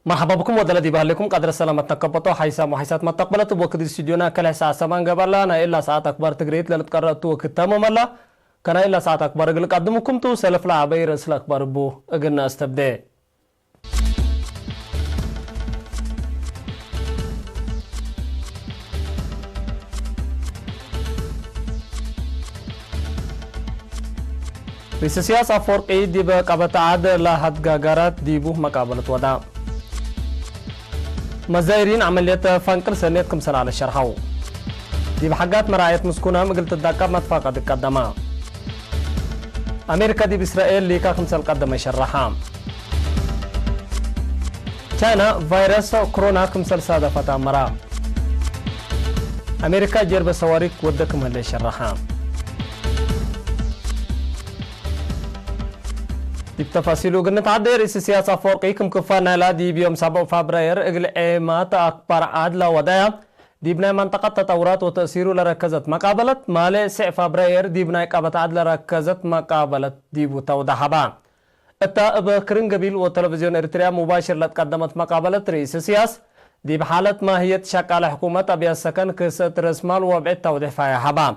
مرحبا بكم ودلدي بهلكم قدر السلامة تكبطوا حيسام وحيسات ما تقبلت بوقت استديونا كل ساعة سمان قبل أنا إلا ساعة أكبر تقريت لنتقرأت وقت تمام الله كان إلا ساعة أكبر قل قدمكم تو سلف لعبير رسل أكبر بو أقلنا استبدأ رئيس سياسة فرقي ديب قبط عاد لا هتغاغرات ديبو مقابلة ودا مزايرين عملية فانكر سنتكم سنة على الشرحو ديب حقات مراعية مسكونة مقلت الدقاب متفاقة القدماء أمريكا ديب إسرائيل ليكا خمسة القدمة شرحام كان فيروس كورونا خمسة الصادفة مرا أمريكا جرب سواريك ودكم هاللي شرحام بتفاصيله قلنا تعدي رئيس السياسة فورقي كم كفانا لا دي بيوم 7 فبراير اقل ايمات اكبر عادلة ودايا ديبنا منطقة تطورات وتأثيره لركزت مقابلة مالي 9 فبراير ديبنا اقابة عادلة ركزت مقابلة ديبو توضحبا اتا بكرن قبيل وتلفزيون اريتريا مباشر لتقدمت مقابلة رئيس السياسة دي بحالة ماهية شكال حكومة ابيا السكن كسة رسمال وبعد توضيح فايا حبا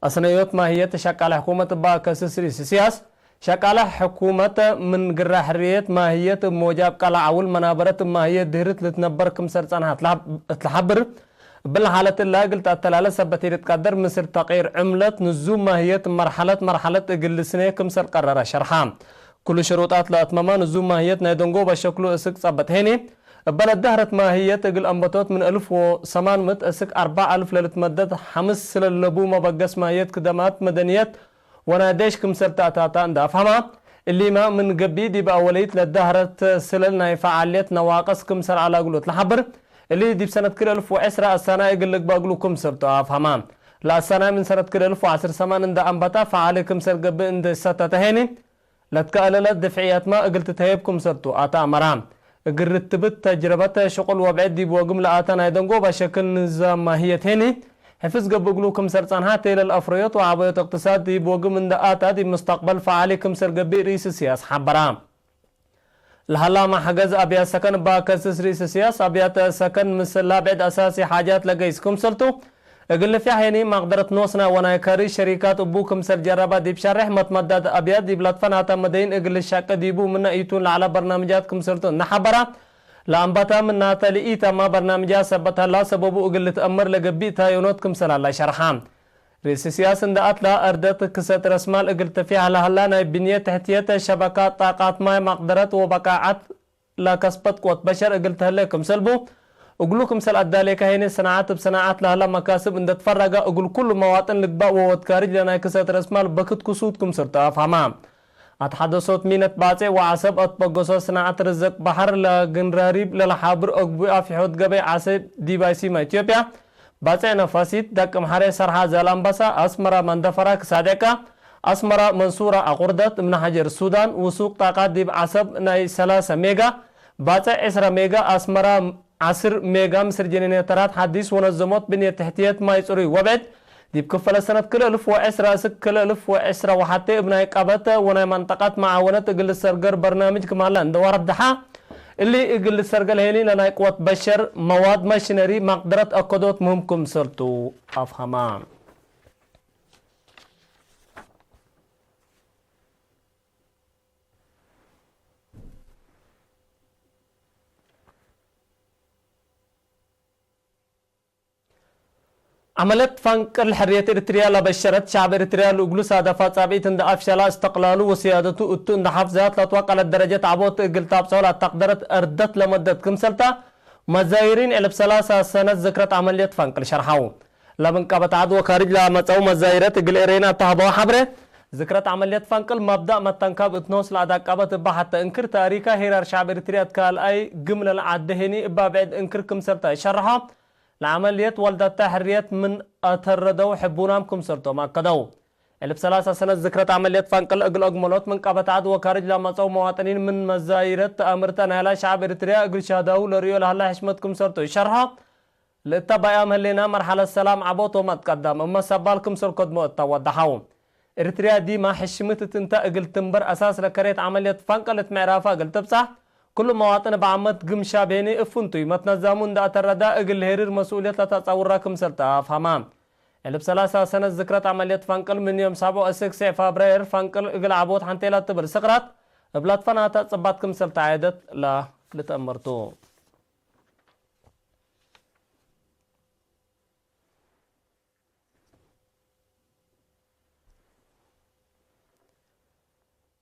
اصنيوت ماهية شكال حكومة با كسس رئيس السياسة شكالة حكومة من قرى حرية ماهية موجاب قلع عول منابرة ماهية دهرت لتنبركم سرطانها تلحبر بالحالة اللي قلت التلالة سبتي تقدر مصر تغيير عملة نزوم ماهية مرحلة اقل سنة كمسر قرر شرحام كل شروطات لأتماما نزوم ماهية نايدنقو بشكل اسك صبت هيني بلد دهرت ماهية اقل أنبطوت من 1800 اسك 4000 للتمدد حمس للبو مبقس ماهية كدمات مدنيات وناديش كمسر تاتاتا اندافهما اللي ما من قبي دي بأوليت للدهرة سللنا فعالية نواقص كمسر على قلوت الحبر اللي دي بسنة كل 1010 السنة يقول لك بقولو كمسر تافهما لا السنة من سنة كل 1010 سمان اند انبتا فعالي كمسر قبي اند ستتهيني لتكاللت دفعيات ما قلت تهيب كمسر تو اتا مرام قررتبت تجربة شغل وبعد دي بوقم لآتنا يدنقو بشكل نظام ماهية هيني حفظ قبقلو كمسر صنحات إلى الأفريات وعباية اقتصاد دي بوقم من دقات دي مستقبل فعالي كمسر قبي رئيس السياسة حبرام لهلا ما حجز أبيات سكن باكسس رئيس السياسة أبيات سكن مثل بعد أساسي حاجات لقيس كمسرتو اقل في حيني مقدرة نوصنا ونايكاري شركات أبو كمسر جربا دي بشرح متمدد أبيات دي بلطفن مدين اقل الشاكة ديبو من ايتون على برنامجات كمسرتو نحبرام لأنبتا من ناتالي إيتا ما برنامجها سبتها لا سببو أقل تأمر لقبيتها يونوتكم سلا الله شرحام رئيس السياسة اندأت لا أردت كسات رسمال أقل تفيها لهلا ناي بنية تحتية شبكات طاقات ماي مقدرات وبقاعات لا كسبت قوت بشر أقل تهليكم سلبو أقولكم سل أداليك هيني صناعات بصناعات لهلا مكاسب اند تفرق أقول كل مواطن لقباء ووتكارج لنا كسات رسمال بكت كسوتكم سرطة أفهمام أتحدثت مينة باتي وعصب أطبقصو صناعة رزق بحر لغنراريب للحابر أقبوئة في حود قبي عصب ديبايسي ما إثيوبيا باتي نفاسيت دك محاري سرحة زالانبسا أسمرا مندفرة كسادكا أسمرا منصورة أقردت من حجر السودان وسوق طاقات ديب عصب ناي 3 ميغا باتي 10 ميغا أسمرا 10 ميغا مصر جنينيترات حديث ونظمت بنية تحتيات ما يسوري وبعد ديب كفل سنة كل 1010 سك كل 1010 وحتى ابناء قابته وناي منطقات معاونة تقل السرقر برنامج كمالا دوار الدحا اللي يقل السرقر هيني لنا قوة بشر مواد ماشينري مقدرة أقدوت مهمكم سرتو أفهمان عملت فانكر الحرية إريتريا لبشرت شعب إريتريا لأقلو سادفات سابقيت اند أفشلا استقلاله وسيادته اتو اند حفظات لتوقع للدرجة عبوت قلتاب سولا تقدرت أردت لمدة كمسلتا مزايرين إلب 3 سنة ذكرت عملية فانكر شرحاو لمن قبط عدو خارج لامتاو مزايرت قل إرينا تهبوا حبره ذكرت عملية فانكر مبدأ متنكاب اتنوس لعدا قبط إبا حتى انكر تاريكا هيرار شعب إريتريا تكال أي قمل العدهيني إبا بعد انكر كمسلتا شرحا العمليات ولدت تحريات من أتردو حبونامكم سرتو ما كدو اللي ب3 سنة ذكرت عمليات فانقل أقل أقملوت من قبط عدو وكارج لما صو مواطنين من مزايرت أمرتان هلا شعب إريتريا أقل شهداو لريو لهلا حشمتكم سرتو شرحا لاتبايا مهلنا مرحلة السلام عبوتو ما تقدم أما سبالكم سر قدمو التوضحاو إريتريا دي ما حشمت تنتا أقل تنبر أساس لكريت عمليات فانقلت معرافة أقل تبصح كل مواطن بعمد قمشا بيني افنتوي متنظمون دا اتردا اقل هيرير مسؤولية لتصور راكم سلطة فهمام اللي بسلاسة سنة ذكرت عملية فانقل من يوم 7 فبراير فانقل اقل عبود حنتيلا تبر سقرات بلاد فناتا تصباتكم سلطة عيدت لا لتأمرتو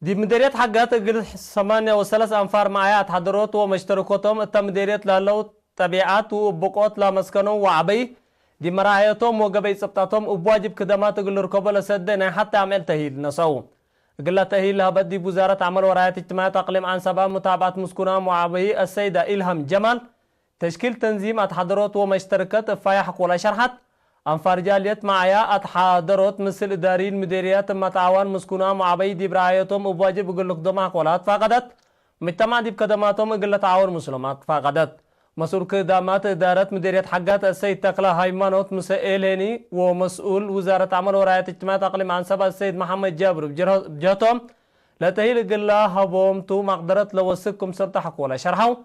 دي مديريات حقات اقل 8 أنفار معايا تحضروت ومشتركوتهم التا مديريات لهلو طبيعات وبقوت لا مسكنو وعبي دي مراعيتهم وقبي سبتاتهم وبواجب كدمات اقل ركوبة لسدنا حتى عمل تهيل نصو اقل تهيل لها بدي وزارة عمل وراية اجتماعات تقليم عن سبب متابعة مسكنة وعبي السيدة إلهام جمال تشكيل تنظيم اتحضروت ومشتركات فايحق ولا شرحت أنفار جاليت معايا اتحضروت مثل إداري المديريات متعاون مسكونة معبي دي برايتهم وبواجب يقول لك دماغ ولا فقدت مجتمع دي بكدماتهم يقول تعاون مسلمات فقدت مسؤول كدامات إدارة مديريات حقات السيد تقلا هايمانوت مسائليني ومسؤول وزارة عمل وراية اجتماع تقليم عن سبب السيد محمد جابر بجهتهم لا تهيل يقول هبوم تو مقدرت لوسكم سلطة حق ولا شرحوا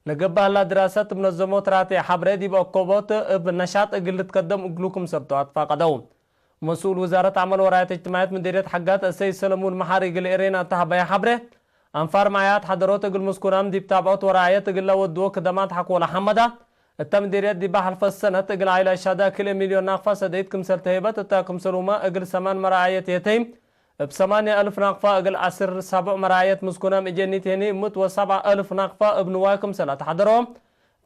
لقبها لا دراسات منظمات راتي حبري دي بأقوبات بنشاط اقل تقدم اقلوكم سبتوات فاقدوم مسؤول وزارة عمل وراية اجتماعات مديرية حقات السيد سلمون محاري قل إيرينا تحبايا حبري أنفار معيات حضروت اقل مسكونام دي بتابعوت وراية اقل ودو كدامات حق ولا حمدا التمديريات دي بحل فالسنة اقل عائلة شهداء كل مليون ناقفة سديتكم سلتهيبات اتاكم سلوما اقل 8 مراعية يتيم ب8,000 ناقفة اقل 7 مراعية مسكونام اجنيت هني مت و7,000 ناقفة ابنواكم سنة تحضروم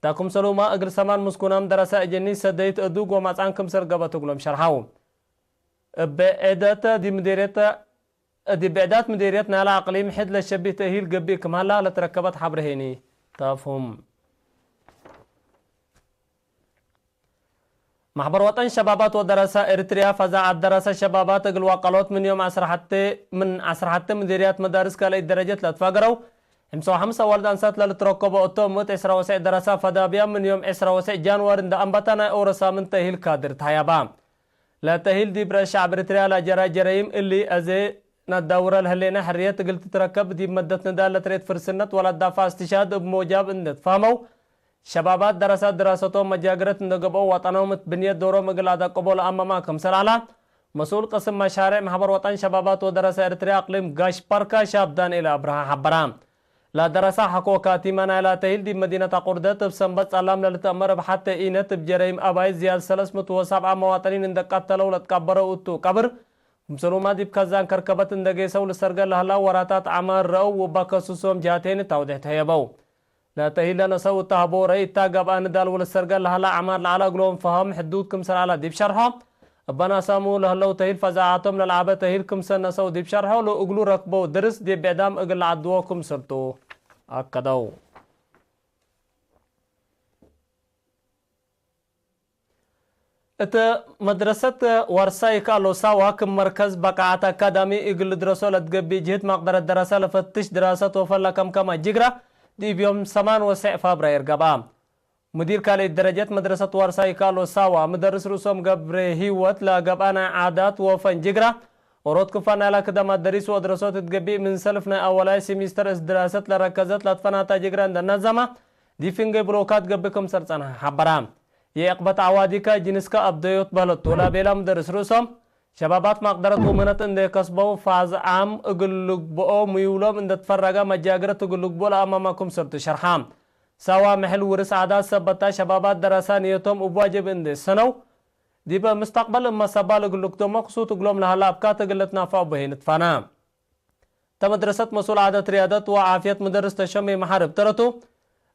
تاكم سلوما اقل 8 مسكونام دراسة اجنيت سديت ادوق ومعانكم سرقبة تقولهم شرحاو بعدات دي مديريات دي بعدات مديريتنا على اقليم حد للشبيه تأهيل قبي كمالا لتركبت حبرهيني تافهم محبر وطن شبابات ودراسة إريتريا فزع الدراسة شبابات اقل وقالوت من يوم 10 حتى مديريات مدارس كالي درجات لتفاقروا همسو 5 والد أنسات للتركبة أوتوموت 10 دراسة فدابيا من يوم 10 جانوار اند أنبتنا أورسا من تأهيل كادر تهيابا لا تأهيل دي برا الشعب إريتريا لا جرايم اللي أزي الدورة الهلينا حرية قلت تركب دي مدة ندال لتريد فرسنت ولا دافع استشهاد بموجب اندت فهموا شبابات دراساتهم مجاجرت ندقبوا وطنهم بنية دورهم مقلادة قبول أمامكم سلالة مسؤول قسم مشاريع محبر وطن شبابات ودراسة إريتريا أقليم غاش باركا شابدان إلى أبرها حبرام لا دراسة حقوقاتي من إلى تهيل دي مدينة قردة بسنبت سلام للتأمر بحتى إينت بجريم أباي زياد 307 مواطنين اندقات تلو لتكبروا أتو كبر مسلوما دي بكزان كركبت اندقيسو لسرقل لهلا وراتات عمار رأو وباكسوسوم جهتين توضيح تهيبو لا تهيل نسو تهبو رأي تاقب آن دال ولسرقل لهلا عمار لعلا قلوم فهم حدودكم سرعلا دي بشرحهم بنا سامو لهلو تهيل فزاعاتهم للعبة تهيلكم سنسو دي بشرحو لو اقلو ركبو درس دي بعدام اقل عدوكم سرطو اكدو ات مدرسة ورساي كالو ساوا كم مركز بقعات اكادامي اقل درسو لتقبي جهد مقدر الدراسة لفتش دراسة وفلا كم جيجرا دي بيوم 8 فبراير قبام مدير كالي درجات مدرسة ورساي كالو ساوا مدرس رسوم قبر هيوت لقبانا عادات وفن جيجرا ورود كفانا لكدام الدرس ودراسات تقبي من سلفنا اولاي سيمستر دراسات لركزت لتفناتا جيجرا النظمة دي فنجي بلوكات قبكم سرطانا حبرام يقبط عواديكا جنسكا أبديوت بلط ولا بلا مدرس رسوم شبابات مقدرة ومنت اندي كسبو فاز عام اقلق بقو ميولوم اند تفرقا مجاقرة اقلق بولا أمامكم سرط شرحام سوا محل ورس عادات سبتا شبابات درسانيتهم وبواجب اندي سنو دي بمستقبل اما سبال اقلق دو مقصود اقلوم لها لابكات اقلت نافع بهين تفانا تمدرسة مسؤول عادة ريادات وعافية مدرس تشمي محارب ترتو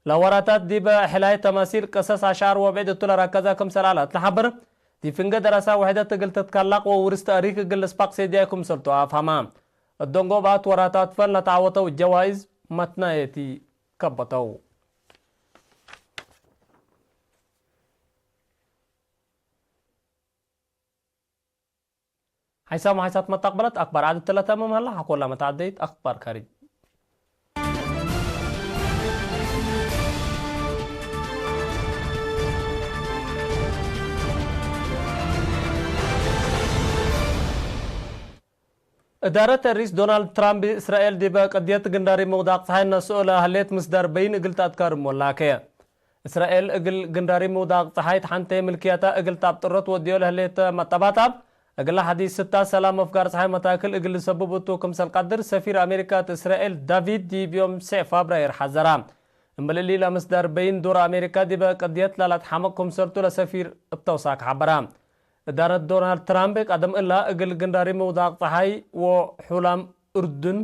لوراتات دي بحلاية تماثيل قصص عشار وبعد الطلع ركزا كم سلالات لحبر دي فنجة دراسة وحدة تقل تتكلق وورس تاريخ قل سباق سيديكم سلطو افهمام الدنقو بات وراتات فن لتعوتو الجوائز متنايتي كبتو حيسام وحيسات متقبلت أكبر عدد 3 أمام هلا حقول لما تعديت أخبار خارج إدارة الرئيس دونالد ترامب إسرائيل دي بقضية جنداري موضع صحينا سؤال هليت مصدر بين قلت أذكار مولاكية إسرائيل أقل جنداري موضع صحيت حنتي ملكيتا أقل تابطرت وديول هليت مطباتاب أقل حديث 6 سلام أفكار صحيح متاكل أقل سببتو كمسال قدر سفير أمريكا إسرائيل دافيد دي بيوم 6 فبراير حزرام مبللي لمصدر بين دور أمريكا دي بقضية لا تحمقكم سرتو لسفير بتوساك حبرام إدارة دونالد ترامب قدم إلا أقل جنداري موضع صحي وحلام أردن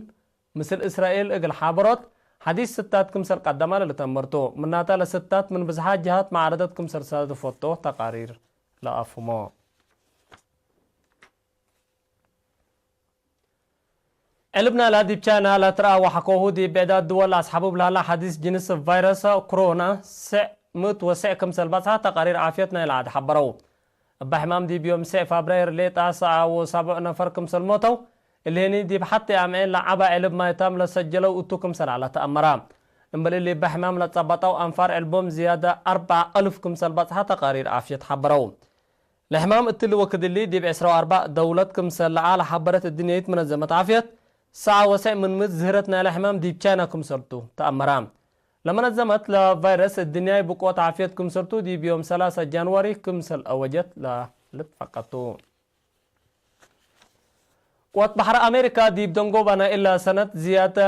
مثل إسرائيل أقل حابرات حديث ستات كمسر قدمها لتمرتو مناتا لستات من بزحات جهات مع عدد كمسر سادة فوتو تقارير لا أفهمو علبنا لا دي بشانا لا ترى وحكوه دي بعداد دول أصحابه بلا حديث جنس فيروس كورونا مت وسع كمسر بزحات تقارير عافيتنا العاد حبرو بحمام دي بيوم 6 فبراير ليت 9 نفر كمسر موتو اللي هني دي بحتى عمين لعبا علب ما يتم لسجلوا وتوكم سر على تأمرام امبل اللي بحمام لتصبطوا انفار البوم زيادة 4000 كمسل بطحة تقارير عافية حبرو الحمام التلي وكد اللي دي بعسروا 4 دولة كمسل على حبرت الدنيا منظمة عافية ساعة وسع من مزهرتنا الحمام دي بشانا كمسلتو تأمرام لما نظمت لفيروس الدنيا بقوة عافية كمسلتو دي بيوم 3 جانوري كمسل اوجت لفقطو قوات بحر أمريكا دي بدنقو بنا إلا سنة زيادة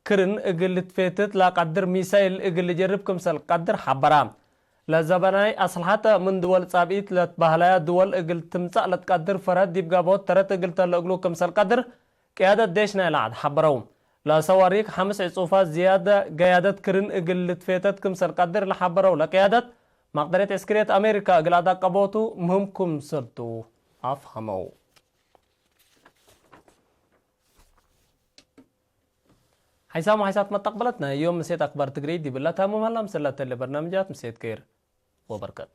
كرن اقل تفيتت لا قدر ميسايل اقل جربكم سل قدر حبرام لزبناي أصلحات من دول صابئت لتبهلايا دول اقل تمسع لتقدر فراد دي بقابوت ترت اقل تلقلو كم سل قدر قيادة ديشنا العاد حبروم لا سواريك 5 عصوفات زيادة قيادة كرن اقل تفيتت كم سل قدر لحبرو لقيادة مقدرة عسكرية أمريكا اقل عدا قبوتو مهمكم سلتو أفهمو حيسام وحيسات ما تقبلتنا يوم مسيت أكبر تقريد دي بالله تامو مهلا مسلات اللي برنامجات مسيت كير وبركات